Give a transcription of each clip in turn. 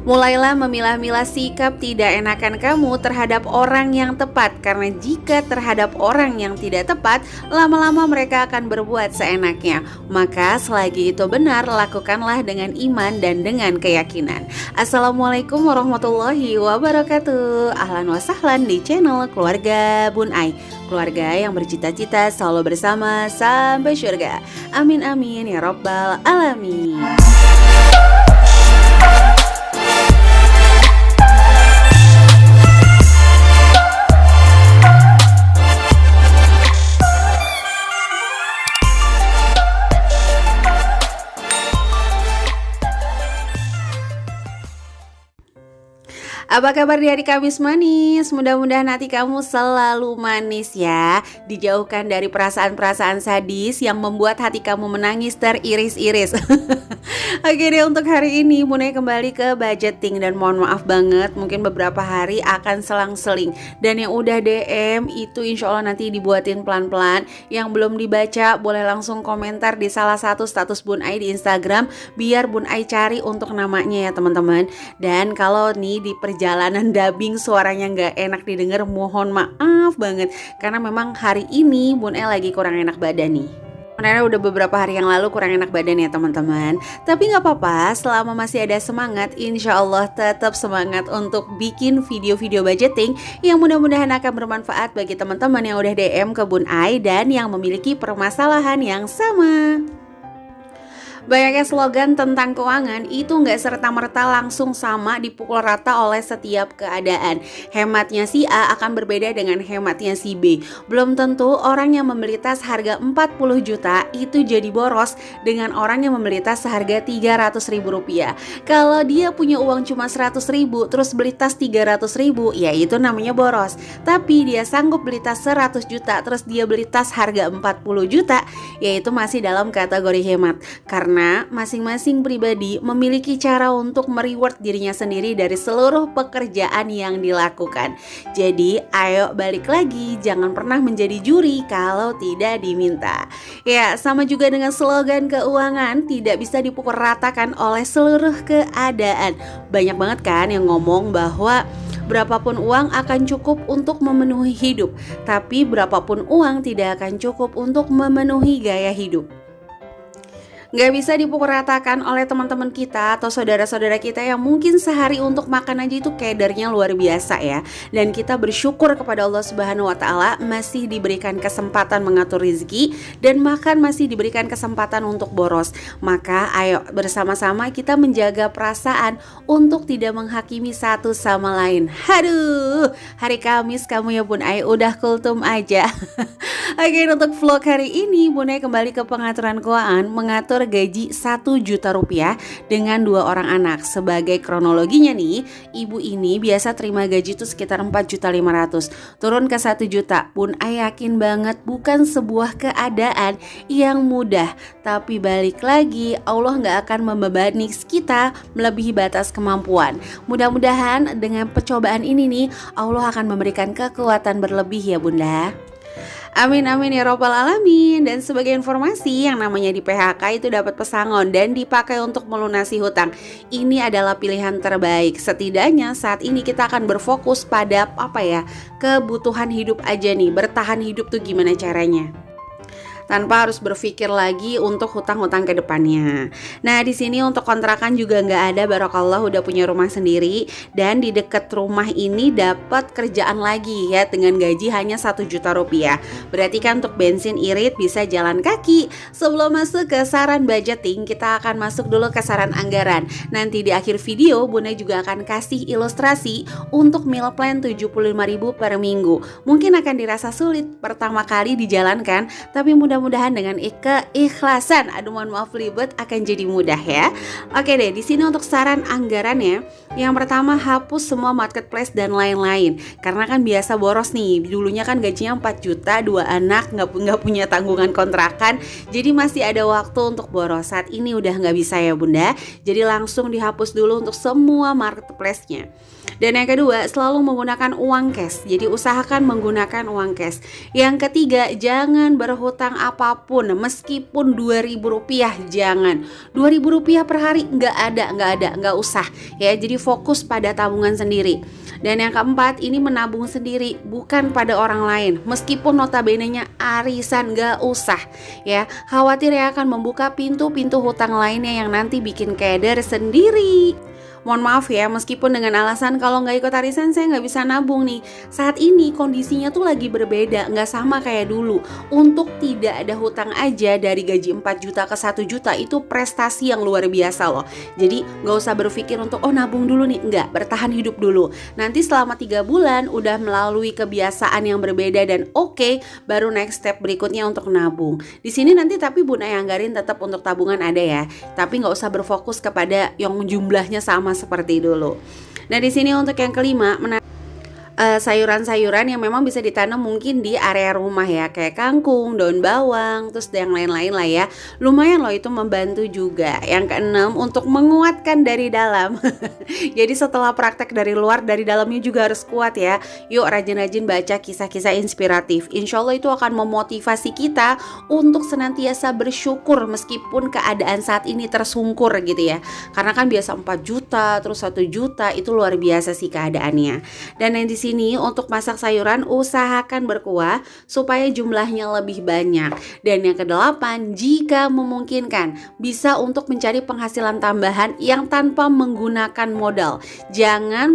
Mulailah memilah-milah sikap tidak enakan kamu terhadap orang yang tepat. Karena jika terhadap orang yang tidak tepat, lama-lama mereka akan berbuat seenaknya. Maka selagi itu benar, lakukanlah dengan iman dan dengan keyakinan. Assalamualaikum warahmatullahi wabarakatuh. Ahlan wa sahlan di channel Keluarga Bun Ai, keluarga yang bercita-cita selalu bersama sampai surga. Amin amin ya rabbal alamin. Apa kabar di hari Kamis manis? Mudah-mudahan hati kamu selalu manis ya. Dijauhkan dari perasaan-perasaan sadis yang membuat hati kamu menangis teriris-iris. Oke deh, untuk hari ini Bunda kembali ke budgeting. Dan mohon maaf banget, mungkin beberapa hari akan selang-seling. Dan yang udah DM itu insya Allah nanti dibuatin pelan-pelan. Yang belum dibaca boleh langsung komentar di salah satu status Bun Ai di Instagram, biar Bun Ai cari untuk namanya ya teman-teman. Dan kalau nih di perjalanan dubbing suaranya nggak enak didengar, mohon maaf banget, karena memang hari ini Bun El lagi kurang enak badan nih. Sebenarnya udah beberapa hari yang lalu kurang enak badan ya teman-teman. Tapi gak apa-apa, selama masih ada semangat, insya Allah tetap semangat untuk bikin video-video budgeting yang mudah-mudahan akan bermanfaat bagi teman-teman yang udah DM ke Bun Ai dan yang memiliki permasalahan yang sama. Banyaknya slogan tentang keuangan itu nggak serta-merta langsung sama dipukul rata oleh setiap keadaan. Hematnya si A akan berbeda dengan hematnya si B. Belum tentu orang yang membeli tas harga 40 juta itu jadi boros dengan orang yang membeli tas seharga 300 ribu rupiah. Kalau dia punya uang cuma 100 ribu terus beli tas 300 ribu, ya itu namanya boros. Tapi dia sanggup beli tas 100 juta terus dia beli tas harga 40 juta, yaitu masih dalam kategori hemat. Karena masing-masing pribadi memiliki cara untuk mereward dirinya sendiri dari seluruh pekerjaan yang dilakukan. Jadi ayo balik lagi, jangan pernah menjadi juri kalau tidak diminta. Ya, sama juga dengan slogan keuangan tidak bisa dipukul ratakan oleh seluruh keadaan. Banyak banget kan yang ngomong bahwa berapapun uang akan cukup untuk memenuhi hidup, tapi berapapun uang tidak akan cukup untuk memenuhi gaya hidup. Gak bisa dipukul ratakan oleh teman-teman kita atau saudara-saudara kita yang mungkin sehari untuk makan aja itu kadarnya luar biasa ya. Dan kita bersyukur kepada Allah Subhanahu wa Ta'ala masih diberikan kesempatan mengatur rezeki dan makan masih diberikan kesempatan untuk boros. Maka ayo bersama-sama kita menjaga perasaan untuk tidak menghakimi satu sama lain. Haduh, hari Kamis kamu ya Bun Ai udah kultum aja. Oke, untuk vlog hari ini Bun Ai kembali ke pengaturan keuangan, mengatur gaji 1 juta rupiah dengan 2 orang anak. Sebagai kronologinya nih, ibu ini biasa terima gaji itu sekitar 4.500.000 turun ke 1 juta. Bun Ai yakin banget bukan sebuah keadaan yang mudah, tapi balik lagi Allah gak akan membebani kita melebihi batas kemampuan. Mudah-mudahan dengan percobaan ini nih Allah akan memberikan kekuatan berlebih ya Bunda. Amin amin ya robbal alamin. Dan sebagai informasi, yang namanya di PHK itu dapat pesangon dan dipakai untuk melunasi hutang. Ini adalah pilihan terbaik. Setidaknya saat ini kita akan berfokus pada kebutuhan hidup aja nih. Bertahan hidup tuh gimana caranya, tanpa harus berpikir lagi untuk hutang-hutang ke depannya. Nah, di sini untuk kontrakan juga nggak ada, barakallah udah punya rumah sendiri dan di dekat rumah ini dapat kerjaan lagi ya dengan gaji hanya 1 juta rupiah. Berarti kan untuk bensin irit bisa jalan kaki. Sebelum masuk ke saran budgeting, kita akan masuk dulu ke saran anggaran. Nanti di akhir video Bunda juga akan kasih ilustrasi untuk meal plan 75.000 per minggu. Mungkin akan dirasa sulit pertama kali dijalankan, tapi mudah-mudahan dengan keikhlasan, mohon maaf libet, akan jadi mudah ya. Oke deh, di sini untuk saran anggarannya, yang pertama hapus semua marketplace dan lain-lain. Karena kan biasa boros nih, dulunya kan gajinya 4 juta, 2 anak, nggak punya tanggungan kontrakan, jadi masih ada waktu untuk boros. Saat ini udah nggak bisa ya Bunda, jadi langsung dihapus dulu untuk semua marketplace-nya. Dan yang kedua, selalu menggunakan uang cash. Jadi usahakan menggunakan uang cash. Yang ketiga, jangan berhutang apapun, meskipun Rp2.000, jangan. Rp2.000 per hari nggak usah ya. Jadi fokus pada tabungan sendiri. Dan yang keempat, ini menabung sendiri, bukan pada orang lain. Meskipun notabene-nya arisan, nggak usah ya. Khawatir ya akan membuka pintu-pintu hutang lainnya yang nanti bikin keder sendiri. Mohon maaf ya, meskipun dengan alasan kalau nggak ikut arisan saya nggak bisa nabung nih. Saat ini kondisinya tuh lagi berbeda, nggak sama kayak dulu. Untuk tidak ada hutang aja dari gaji 4 juta ke 1 juta itu prestasi yang luar biasa loh. Jadi nggak usah berpikir untuk nabung dulu nih, nggak, bertahan hidup dulu. Nanti selama 3 bulan udah melalui kebiasaan yang berbeda dan oke, baru next step berikutnya untuk nabung. Di sini nanti tapi Bun Ai anggarin tetap untuk tabungan ada ya, tapi nggak usah berfokus kepada yang jumlahnya sama seperti dulu. Nah di sini untuk yang kelima, sayuran-sayuran yang memang bisa ditanam mungkin di area rumah ya, kayak kangkung, daun bawang, terus yang lain-lain lah ya. Lumayan loh itu membantu juga. Yang keenam, untuk menguatkan dari dalam. Jadi setelah praktek dari luar, dari dalamnya juga harus kuat ya. Yuk rajin-rajin baca kisah-kisah inspiratif. Insya Allah itu akan memotivasi kita untuk senantiasa bersyukur meskipun keadaan saat ini tersungkur gitu ya. Karena kan biasa 4 juta, terus 1 juta, itu luar biasa sih keadaannya. Dan yang di sini untuk masak sayuran usahakan berkuah supaya jumlahnya lebih banyak. Dan yang kedelapan, jika memungkinkan bisa untuk mencari penghasilan tambahan yang tanpa menggunakan modal. Jangan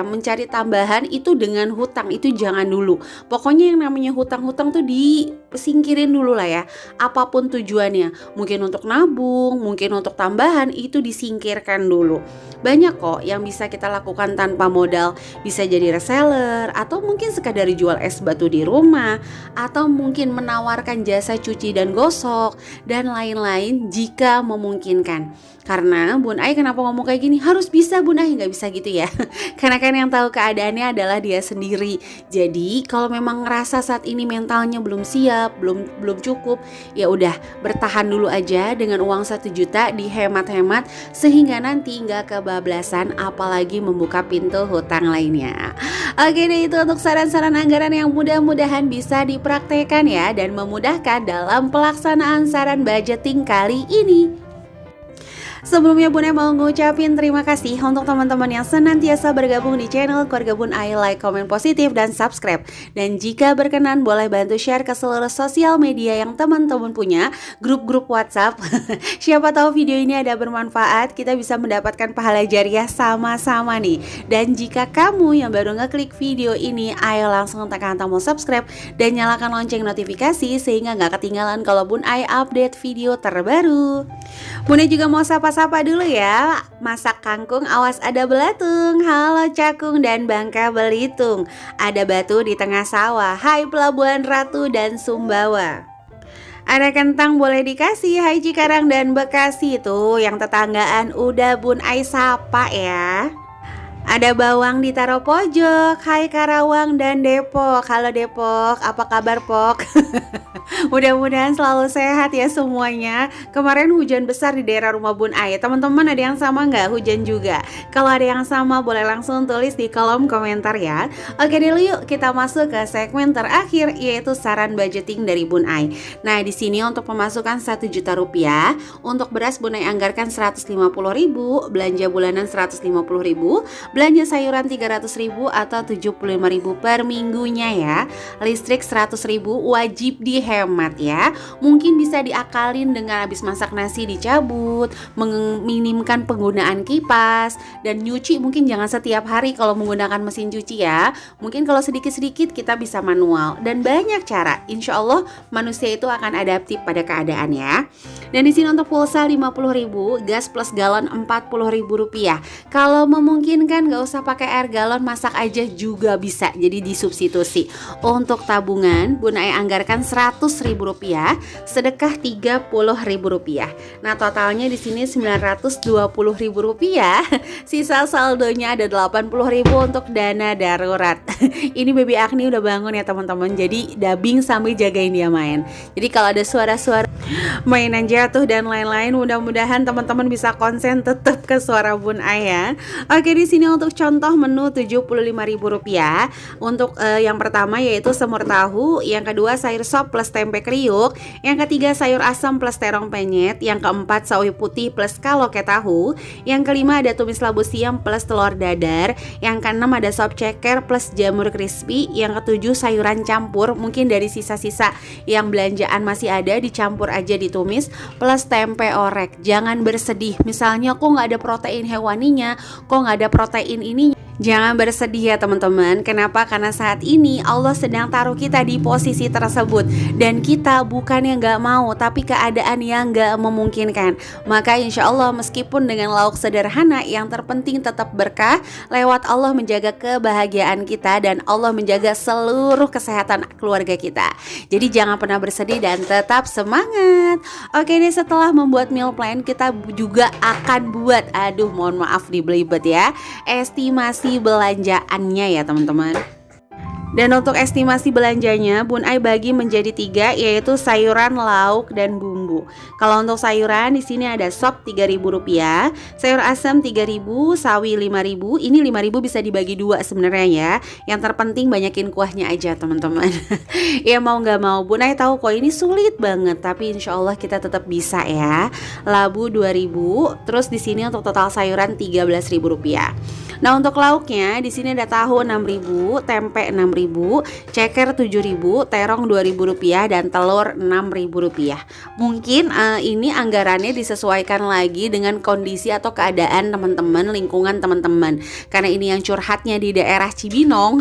mencari tambahan itu dengan hutang, itu jangan dulu. Pokoknya yang namanya hutang-hutang tuh disingkirin dulu lah ya. Apapun tujuannya, mungkin untuk nabung, mungkin untuk tambahan, itu disingkirkan dulu. Banyak kok yang bisa kita lakukan tanpa modal. Bisa jadi reseller, atau mungkin sekadar jual es batu di rumah, atau mungkin menawarkan jasa cuci dan gosok, dan lain-lain jika memungkinkan. Karena Bun Ai kenapa ngomong kayak gini? Harus bisa Bun Ai, nggak bisa gitu ya. Karena kan yang tahu keadaannya adalah dia sendiri. Jadi kalau memang ngerasa saat ini mentalnya belum siap, belum cukup, ya udah bertahan dulu aja dengan uang 1 juta, dihemat-hemat sehingga nanti nggak kebablasan, apalagi membuka pintu hutang lainnya. Oke deh, itu untuk saran-saran anggaran yang mudah-mudahan bisa dipraktekkan ya, dan memudahkan dalam pelaksanaan saran budgeting kali ini. Sebelumnya Bun Ai mau ngucapin terima kasih untuk teman-teman yang senantiasa bergabung di channel Keluarga Bun Ai, like, komen positif, dan subscribe. Dan jika berkenan boleh bantu share ke seluruh sosial media yang teman-teman punya, grup-grup WhatsApp. Siapa tahu video ini ada bermanfaat, kita bisa mendapatkan pahala jariah sama-sama nih. Dan jika kamu yang baru ngeklik video ini, ayo langsung tekan tombol subscribe dan nyalakan lonceng notifikasi sehingga nggak ketinggalan kalau Bun Ai update video terbaru. Bun Ai juga mau sapa dulu ya. Masak kangkung awas ada belatung. Halo Cakung dan Bangka Belitung. Ada batu di tengah sawah. Hai Pelabuhan Ratu dan Sumbawa. Ada kentang boleh dikasih. Hai Cikarang dan Bekasi tuh, yang tetanggaan udah Bun Ai sapa ya. Ada bawang ditaruh pojok. Hai Karawang dan Depok. Halo Depok, apa kabar Pok? Mudah-mudahan selalu sehat ya semuanya. Kemarin hujan besar di daerah rumah Bun Ai. Teman-teman ada yang sama nggak hujan juga? Kalau ada yang sama boleh langsung tulis di kolom komentar ya. Oke dulu yuk kita masuk ke segmen terakhir, yaitu saran budgeting dari Bun Ai. Nah di sini untuk pemasukan 1 juta rupiah, untuk beras Bun Ai anggarkan 150.000, belanja bulanan 150.000, belanja sayuran 300.000 atau 75.000 per minggunya ya. Listrik 100.000 wajib dihemat ya. Mungkin bisa diakalin dengan habis masak nasi dicabut, meminimkan penggunaan kipas, dan nyuci mungkin jangan setiap hari kalau menggunakan mesin cuci ya. Mungkin kalau sedikit-sedikit kita bisa manual, dan banyak cara. Insya Allah manusia itu akan adaptif pada keadaan ya. Dan di sini untuk pulsa 50.000, gas plus galon 40.000 rupiah. Kalau memungkinkan gak usah pakai air galon, masak aja juga bisa, jadi disubstitusi. Untuk tabungan Bun Ai anggarkan 100.000 rupiah, sedekah 30.000 rupiah. Nah totalnya di sini 920.000 rupiah. Sisa saldonya ada 80.000 untuk dana darurat. Ini Baby Agni udah bangun ya teman-teman, jadi dubbing sambil jagain dia main. Jadi kalau ada suara-suara mainan jatuh dan lain-lain, mudah-mudahan teman-teman bisa konsen tetap ke suara Bun Ai ya. Oke, di sini untuk untuk contoh menu Rp75.000. Untuk yang pertama yaitu semur tahu, yang kedua sayur sop plus tempe kriuk, yang ketiga sayur asam plus terong penyet, yang keempat sawi putih plus kaloke tahu, yang kelima ada tumis labu siam plus telur dadar, yang keenam ada sop ceker plus jamur crispy, yang ketujuh sayuran campur, mungkin dari sisa-sisa yang belanjaan masih ada, dicampur aja ditumis, plus tempe orek. Jangan bersedih, misalnya kok nggak ada protein hewaninya, kok nggak ada protein ini. Jangan bersedih ya teman-teman. Kenapa? Karena saat ini Allah sedang taruh kita di posisi tersebut, dan kita bukan yang gak mau, tapi keadaan yang gak memungkinkan. Maka insya Allah meskipun dengan lauk sederhana, yang terpenting tetap berkah. Lewat Allah menjaga kebahagiaan kita, dan Allah menjaga seluruh kesehatan keluarga kita. Jadi jangan pernah bersedih dan tetap semangat. Oke nih, setelah membuat meal plan, kita juga akan buat, mohon maaf dibelibet ya, estimasi belanjaannya ya teman-teman. Dan untuk estimasi belanjanya, Bun Ai bagi menjadi 3, yaitu sayuran, lauk, dan bumbu. Kalau untuk sayuran di sini ada sop Rp3.000, sayur asam Rp3.000, sawi Rp5.000. Ini Rp5.000 bisa dibagi 2 sebenarnya ya. Yang terpenting banyakin kuahnya aja teman-teman. Ya mau nggak mau, Bun Ai tahu kok ini sulit banget, tapi insya Allah kita tetap bisa ya. Labu Rp2.000. Terus di sini untuk total sayuran Rp13.000. Nah untuk lauknya di sini ada tahu Rp6.000, tempe Rp6.000, ceker Rp7.000, terong Rp2.000, dan telur Rp6.000. Mungkin ini anggarannya disesuaikan lagi dengan kondisi atau keadaan teman-teman, lingkungan teman-teman. Karena ini yang curhatnya di daerah Cibinong,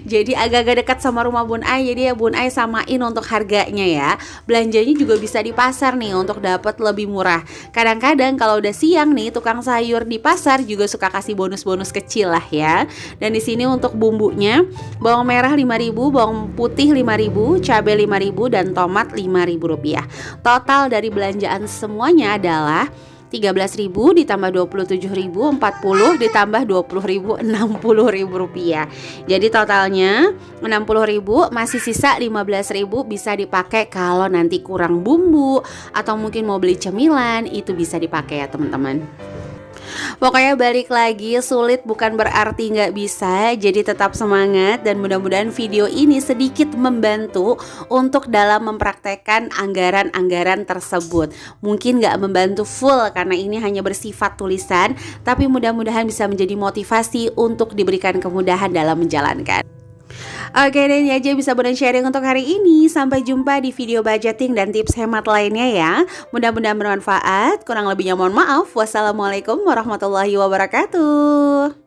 jadi agak-agak dekat sama rumah Bun Ai. Jadi ya Bun Ai samain untuk harganya ya. Belanjanya juga bisa di pasar nih untuk dapat lebih murah. Kadang-kadang kalau udah siang nih, tukang sayur di pasar juga suka kasih bonus-bonus kecil lah ya. Dan di sini untuk bumbunya, bawang merah Rp5.000, bawang putih Rp5.000, cabai Rp5.000, dan tomat Rp5.000. Total dari belanjaan semuanya adalah Rp13.000 ditambah Rp27.000, 40 ditambah Rp20.000, Rp60.000. Jadi totalnya Rp60.000, masih sisa Rp15.000 bisa dipakai kalau nanti kurang bumbu atau mungkin mau beli cemilan, itu bisa dipakai ya teman-teman. Pokoknya balik lagi, sulit bukan berarti nggak bisa. Jadi tetap semangat, dan mudah-mudahan video ini sedikit membantu untuk dalam mempraktekkan anggaran-anggaran tersebut. Mungkin nggak membantu full karena ini hanya bersifat tulisan, tapi mudah-mudahan bisa menjadi motivasi untuk diberikan kemudahan dalam menjalankan. Oke deh, ini aja bisa Bun sharing untuk hari ini. Sampai jumpa di video budgeting dan tips hemat lainnya ya. Mudah-mudahan bermanfaat. Kurang lebihnya mohon maaf. Wassalamualaikum warahmatullahi wabarakatuh.